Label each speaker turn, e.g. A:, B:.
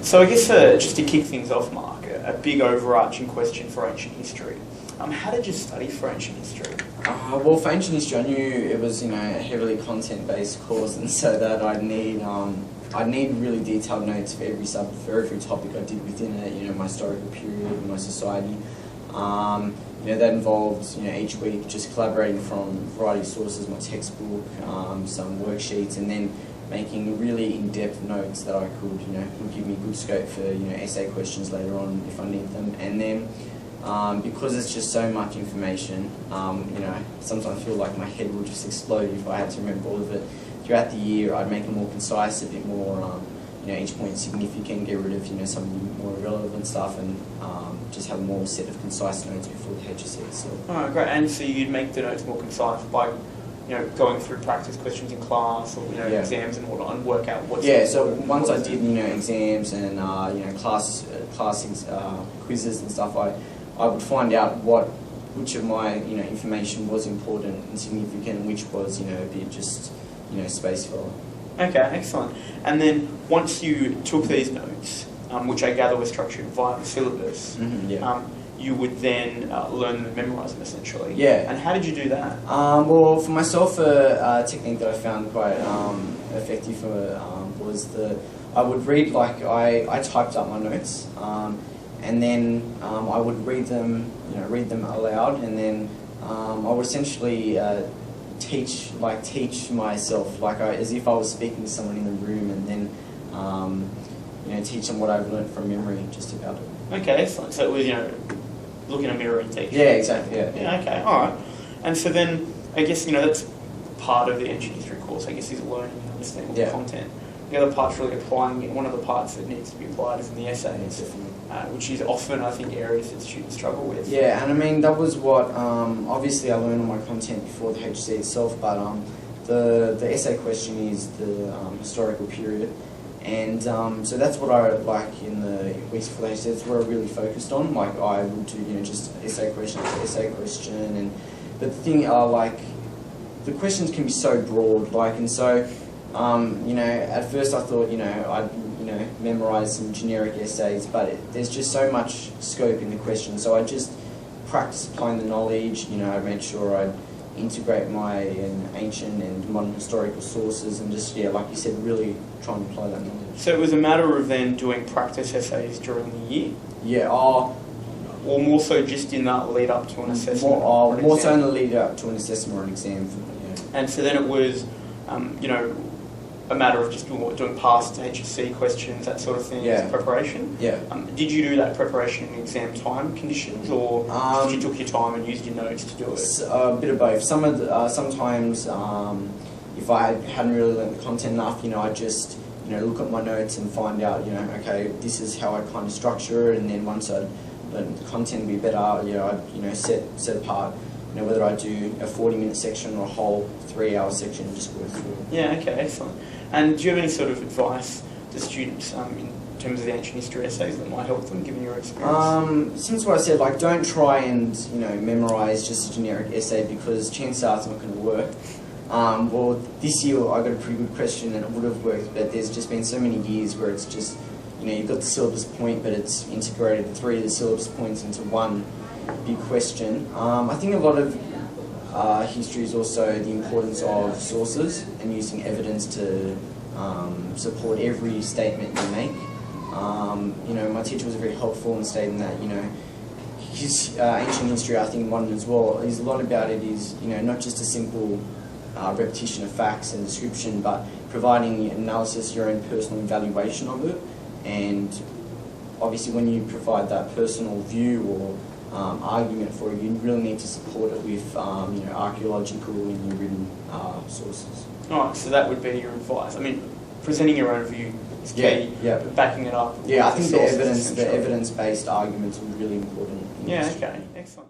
A: So I guess just to kick things off, Mark, a big overarching question for ancient history. How did you study for ancient history?
B: Well, for ancient history, I knew it was, a heavily content-based course, and so that I'd need really detailed notes for every topic I did within it. My historical period, my society. That involved, each week just collaborating from a variety of sources, my textbook, some worksheets, and then making really in-depth notes that I could, would give me good scope for, essay questions later on if I need them. And then, because it's just so much information, sometimes I feel like my head will just explode if I had to remember all of it. Throughout the year, I'd make it more concise, a bit more, each point significant, get rid of, some of the more irrelevant stuff, and just have a more set of concise notes before the HSC. So.
A: Oh, great. And so you'd make the notes more concise by, going through practice questions in class or, exams and whatnot, and work out what's...
B: Yeah, so once I did, exams and, class quizzes and stuff, I would find out which of my, information was important and significant, and which was, a bit just, space filler.
A: Okay, excellent. And then once you took these notes, which I gather were structured via the syllabus, you would then learn them and memorise them essentially.
B: Yeah.
A: And how did you do that?
B: Well, for myself, a technique that I found quite effective was I would read, I typed up my notes, and then I would read them aloud, and then I would essentially teach myself, as if I was speaking to someone in the room, and then teach them what I've learned from memory, just about it.
A: Okay, excellent. So it was, look in a mirror and teach.
B: Yeah, exactly.
A: Yeah. Okay. All right. And so then, I guess that's part of the ancient history course. I guess is learning and understanding the content. The other part's really applying it. One of the parts that needs to be applied is in the essays, which is often, I think, areas that students struggle with.
B: Yeah, and I mean that was what obviously I learned all my content before the HC itself, but the essay question is the historical period. And so that's what I like in the weeks before the HC. That's what I really focused on. I would do just essay question after essay question, but the thing the questions can be so broad. And so at first I thought I'd memorize some generic essays, but there's just so much scope in the question. So I just practiced applying the knowledge. I made sure I'd integrate my ancient and modern historical sources, and just like you said, really try and apply that knowledge. So
A: it was a matter of then doing practice essays during the year?
B: Yeah.
A: Or more so just in that lead up to an assessment?
B: More so in the lead up to an assessment or an exam.
A: And so then it was, a matter of just doing past HSC questions, that sort of thing, as preparation?
B: Yeah.
A: Did you do that preparation in exam time conditions, or just you took your time and used your notes to do it?
B: A bit of both. Sometimes, if I hadn't really learned the content enough, I'd just look at my notes and find out, okay, this is how I kind of structure it, and then once I'd learned the content a bit better, I'd set apart. Whether I do a 40-minute section or a whole 3-hour section and just work through it.
A: Yeah, okay, excellent. And do you have any sort of advice to students in terms of the ancient history essays that might help them, given your experience?
B: Since what I said, don't try and memorize just a generic essay, because chances are it's not going to work. Well, this year I got a pretty good question and it would have worked, but there's just been so many years where it's just, you've got the syllabus point, but it's integrated 3 of the syllabus points into one big question. I think a lot of history is also the importance of sources and using evidence to support every statement you make. My teacher was very helpful in stating that, his ancient history, I think modern as well, is a lot about it is, not just a simple repetition of facts and description, but providing analysis, your own personal evaluation of it. And obviously when you provide that personal view or argument for it, you really need to support it with archaeological and written sources.
A: Alright, so that would be your advice. I mean, presenting your own view is key, but backing it up.
B: Yeah, I think the evidence-based arguments are really important.
A: Yeah, okay, excellent.